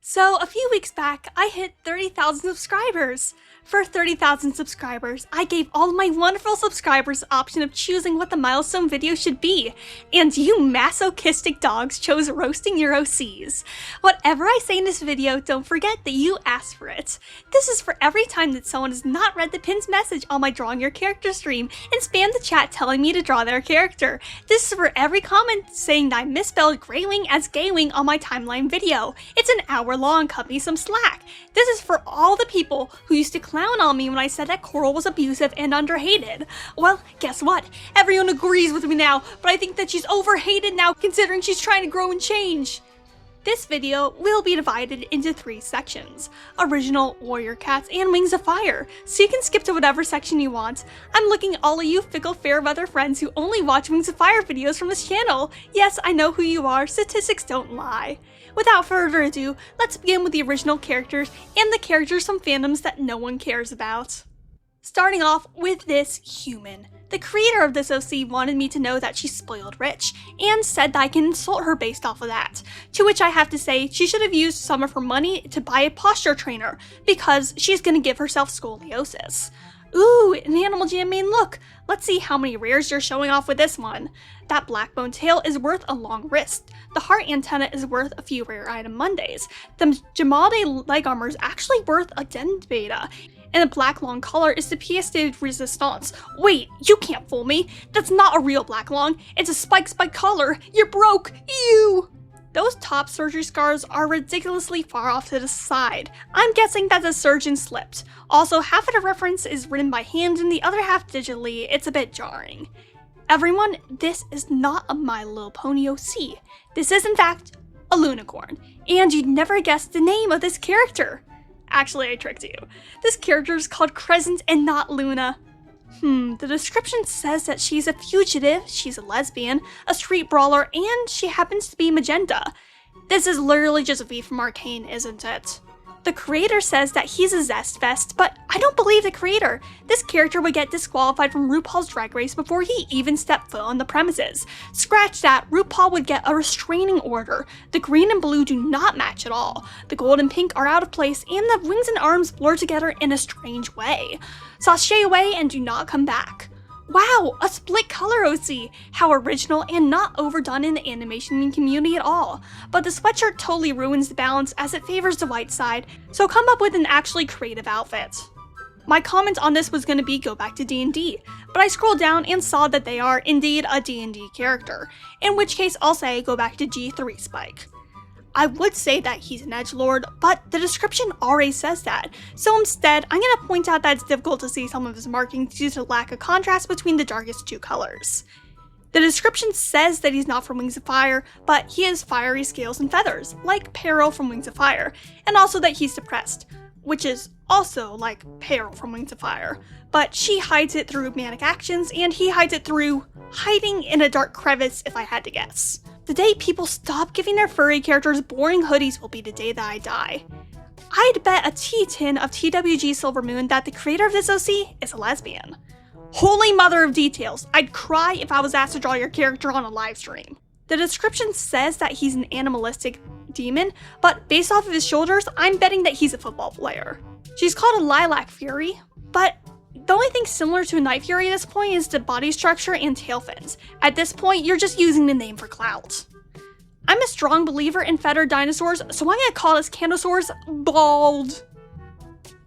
So a few weeks back, I hit 30,000 subscribers. For 30,000 subscribers, I gave all my wonderful subscribers the option of choosing what the milestone video should be, and you masochistic dogs chose roasting your OCs. Whatever I say in this video, don't forget that you asked for it. This is for every time that someone has not read the pin's message on my Drawing Your Character stream and spam the chat telling me to draw their character. This is for every comment saying that I misspelled Greywing as Gaywing on my timeline video. It's an hour long, cut me some slack. This is for all the people who used to clown on me when I said that Coral was abusive and underhated. Well, guess what? Everyone agrees with me now, but I think that she's overhated now considering she's trying to grow and change. This video will be divided into 3 sections: Original, Warrior Cats, and Wings of Fire, so you can skip to whatever section you want. I'm looking at all of you fickle fair-weather friends who only watch Wings of Fire videos from this channel. Yes, I know who you are, statistics don't lie. Without further ado, let's begin with the original characters and the characters from fandoms that no one cares about. Starting off with this human. The creator of this OC wanted me to know that she's spoiled rich, and said that I can insult her based off of that. To which I have to say, she should have used some of her money to buy a posture trainer, because she's gonna give herself scoliosis. Ooh, an Animal Jam main look! Let's see how many rares you're showing off with this one. That black bone tail is worth a long wrist. The heart antenna is worth a few rare item Mondays. The Jamalde leg armor is actually worth a den beta. And the black long collar is the pièce de résistance. Wait, you can't fool me. That's not a real black long. It's a spike collar. You're broke. Ew. Those top surgery scars are ridiculously far off to the side. I'm guessing that the surgeon slipped. Also, half of the reference is written by hand and the other half digitally. It's a bit jarring. Everyone, this is not a My Little Pony OC. This is in fact a Lunicorn. And you'd never guess the name of this character. Actually, I tricked you. This character is called Crescent and not Luna. The description says that she's a fugitive, she's a lesbian, a street brawler, and she happens to be magenta. This is literally just V from Arcane, isn't it? The creator says that he's a Zest Fest, but I don't believe the creator. This character would get disqualified from RuPaul's Drag Race before he even stepped foot on the premises. Scratch that, RuPaul would get a restraining order. The green and blue do not match at all. The gold and pink are out of place, and the wings and arms blur together in a strange way. Sashay away and do not come back. Wow, a split color OC! How original and not overdone in the animation community at all. But the sweatshirt totally ruins the balance as it favors the white side, so come up with an actually creative outfit. My comment on this was going to be go back to D&D, but I scrolled down and saw that they are indeed a D&D character, in which case I'll say go back to G3 Spike. I would say that he's an edgelord, but the description already says that, so instead I'm going to point out that it's difficult to see some of his markings due to lack of contrast between the darkest 2 colors. The description says that he's not from Wings of Fire, but he has fiery scales and feathers, like Peril from Wings of Fire, and also that he's depressed, which is also like Peril from Wings of Fire, but she hides it through manic actions and he hides it through hiding in a dark crevice if I had to guess. The day people stop giving their furry characters boring hoodies will be the day that I die. I'd bet a tea-tin of TWG Silver Moon that the creator of this OC is a lesbian. Holy mother of details, I'd cry if I was asked to draw your character on a live stream. The description says that he's an animalistic demon, but based off of his shoulders, I'm betting that he's a football player. She's called a Lilac Fury, but the only thing similar to a Night Fury at this point is the body structure and tail fins. At this point, you're just using the name for clout. I'm a strong believer in feathered dinosaurs, so I'm gonna call this Canosaurs bald.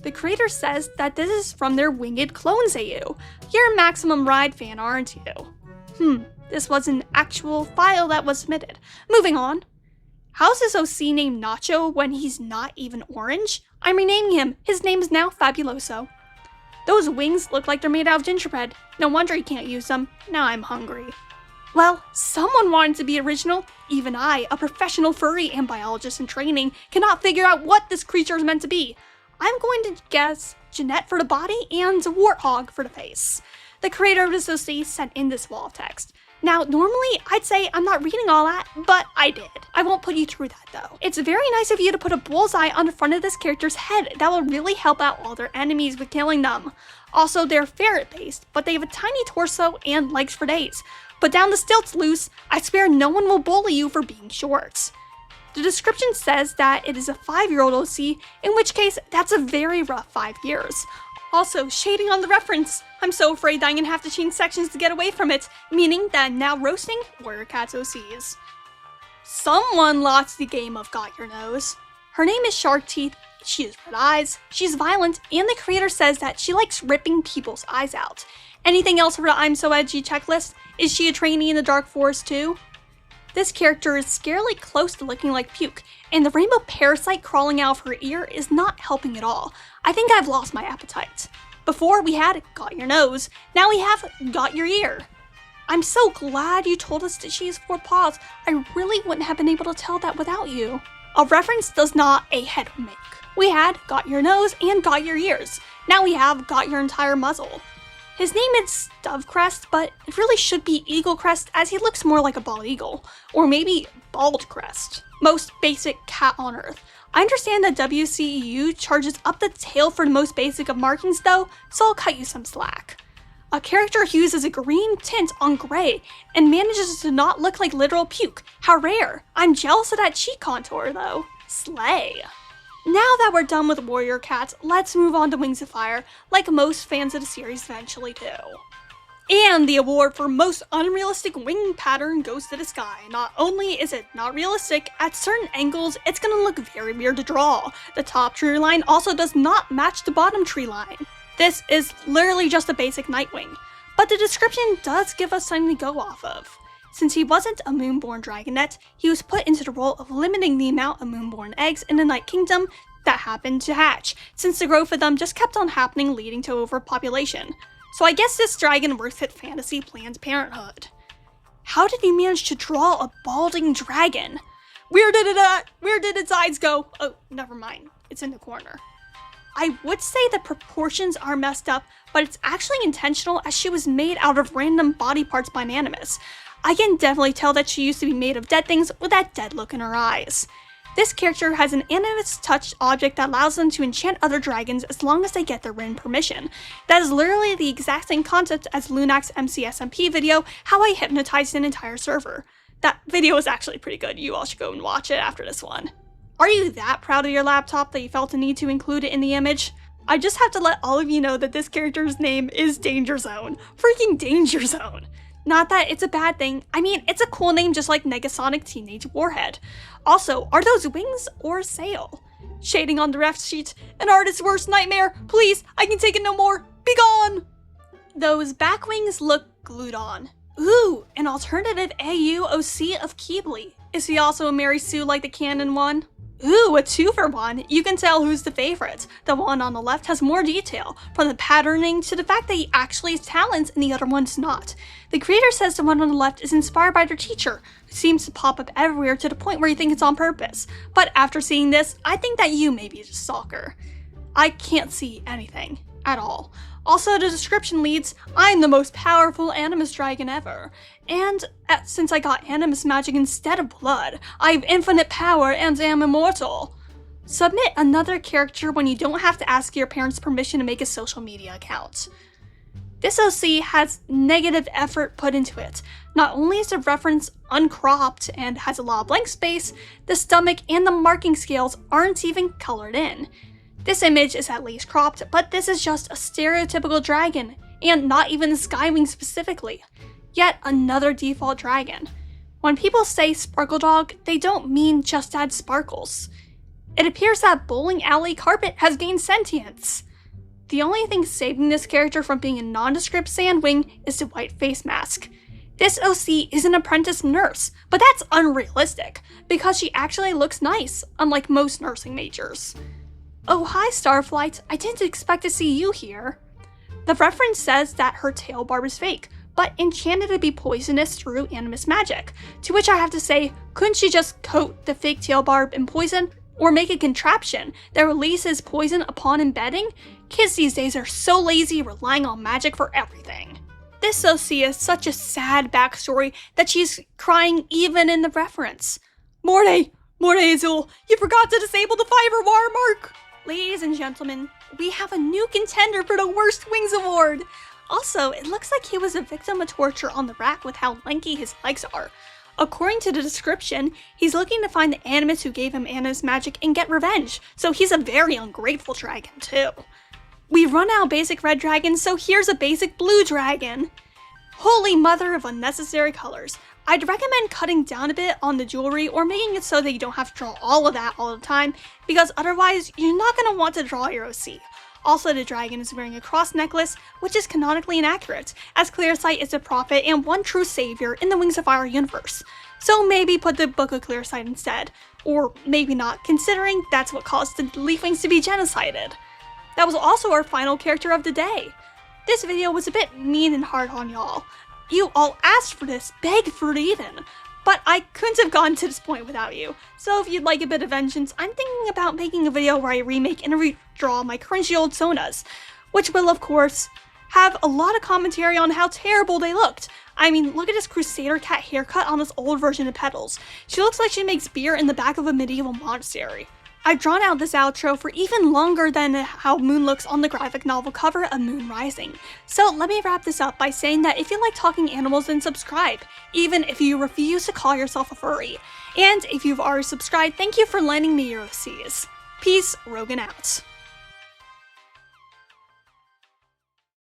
The creator says that this is from their Winged Clones AU. You're a Maximum Ride fan, aren't you? This was an actual file that was submitted. Moving on. How's this OC named Nacho when he's not even orange? I'm renaming him. His name is now Fabuloso. Those wings look like they're made out of gingerbread. No wonder he can't use them. Now I'm hungry. Well, someone wanted to be original. Even I, a professional furry and biologist in training, cannot figure out what this creature is meant to be. I'm going to guess Jeanette for the body and Warthog for the face. The creator of this OC sent in this wall of text. Now, normally I'd say I'm not reading all that, but I did. I won't put you through that though. It's very nice of you to put a bullseye on the front of this character's head. That will really help out all their enemies with killing them. Also, they're ferret-based, but they have a tiny torso and legs for days. Put down the stilts loose. I swear no one will bully you for being short. The description says that it is a 5-year-old OC, in which case that's a very rough 5 years. Also, shading on the reference, I'm so afraid that I'm gonna have to change sections to get away from it, meaning that I'm now roasting Warrior Cats OCs. Someone lost the game of Got Your Nose. Her name is Shark Teeth, she has red eyes, she's violent, and the creator says that she likes ripping people's eyes out. Anything else for the I'm so edgy checklist? Is she a trainee in the Dark Forest too? This character is scarily close to looking like puke, and the rainbow parasite crawling out of her ear is not helping at all. I think I've lost my appetite. Before we had Got Your Nose, now we have Got Your Ear. I'm so glad you told us that she has 4 paws. I really wouldn't have been able to tell that without you. A reference does not a head make. We had Got Your Nose and Got Your Ears. Now we have Got Your Entire Muzzle. His name is Dovecrest, but it really should be Eaglecrest as he looks more like a bald eagle. Or maybe Baldcrest. Most basic cat on earth. I understand that WCEU charges up the tail for the most basic of markings though, so I'll cut you some slack. A character who uses a green tint on gray and manages to not look like literal puke. How rare. I'm jealous of that cheek contour though. Slay. Now that we're done with Warrior Cats, let's move on to Wings of Fire, like most fans of the series eventually do. And the award for most unrealistic wing pattern goes to the sky. Not only is it not realistic, at certain angles it's gonna look very weird to draw. The top tree line also does not match the bottom tree line. This is literally just a basic Nightwing, but the description does give us something to go off of. Since he wasn't a Moonborn Dragonet, he was put into the role of limiting the amount of Moonborn eggs in the Night Kingdom that happened to hatch, since the growth of them just kept on happening, leading to overpopulation. So I guess this dragon works at Fantasy Planned Parenthood. How did he manage to draw a balding dragon? Where did its eyes go? Oh, never mind. It's in the corner. I would say the proportions are messed up, but it's actually intentional as she was made out of random body parts by an animus. I can definitely tell that she used to be made of dead things with that dead look in her eyes. This character has an animus touched object that allows them to enchant other dragons as long as they get their written permission. That is literally the exact same concept as Lunac's MCSMP video, how I hypnotized an entire server. That video is actually pretty good, you all should go and watch it after this one. Are you that proud of your laptop that you felt the need to include it in the image? I just have to let all of you know that this character's name is Danger Zone. Freaking Danger Zone. Not that it's a bad thing, I mean, it's a cool name just like Negasonic Teenage Warhead. Also, are those wings or sail? Shading on the ref sheet, an artist's worst nightmare, please, I can take it no more, be gone! Those back wings look glued on. Ooh, an alternative AUOC of Keebly. Is he also a Mary Sue like the canon one? Ooh, a 2-for-1. You can tell who's the favorite. The one on the left has more detail, from the patterning to the fact that he actually has talents and the other one does not. The creator says the one on the left is inspired by their teacher, who seems to pop up everywhere to the point where you think it's on purpose. But after seeing this, I think that you may be a stalker. I can't see anything at all. Also, the description leads, I'm the most powerful Animus Dragon ever. And since I got Animus magic instead of blood, I have infinite power and am immortal. Submit another character when you don't have to ask your parents' permission to make a social media account. This OC has negative effort put into it. Not only is the reference uncropped and has a lot of blank space, the stomach and the marking scales aren't even colored in. This image is at least cropped, but this is just a stereotypical dragon, and not even the Skywing specifically. Yet another default dragon. When people say Sparkle Dog, they don't mean just add sparkles. It appears that Bowling Alley Carpet has gained sentience. The only thing saving this character from being a nondescript Sandwing is the white face mask. This OC is an apprentice nurse, but that's unrealistic, because she actually looks nice, unlike most nursing majors. Oh hi Starflight, I didn't expect to see you here. The reference says that her tail barb is fake, but enchanted to be poisonous through animus magic, to which I have to say, couldn't she just coat the fake tail barb in poison, or make a contraption that releases poison upon embedding? Kids these days are so lazy, relying on magic for everything. This OC is such a sad backstory that she's crying even in the reference. Morty Azul, you forgot to disable the Fiverr watermark! Ladies and gentlemen, we have a new contender for the Worst Wings Award! Also, it looks like he was a victim of torture on the rack with how lanky his legs are. According to the description, he's looking to find the animus who gave him animus magic and get revenge, so he's a very ungrateful dragon too. We've run out of basic red dragons, so here's a basic blue dragon. Holy mother of unnecessary colors. I'd recommend cutting down a bit on the jewelry or making it so that you don't have to draw all of that all the time, because otherwise you're not going to want to draw your OC. Also, the dragon is wearing a cross necklace, which is canonically inaccurate, as Clearsight is a prophet and one true savior in the Wings of Fire universe. So maybe put the Book of Clearsight instead, or maybe not, considering that's what caused the Leafwings to be genocided. That was also our final character of the day. This video was a bit mean and hard on y'all. You all asked for this, begged for it even, but I couldn't have gotten to this point without you. So if you'd like a bit of vengeance, I'm thinking about making a video where I remake and redraw my cringy old Sonas, which will of course have a lot of commentary on how terrible they looked. I mean, look at this Crusader cat haircut on this old version of Petals. She looks like she makes beer in the back of a medieval monastery. I've drawn out this outro for even longer than how Moon looks on the graphic novel cover of Moon Rising. So let me wrap this up by saying that if you like talking animals, then subscribe, even if you refuse to call yourself a furry. And if you've already subscribed, thank you for lending me your OCs. Peace, Rogan out.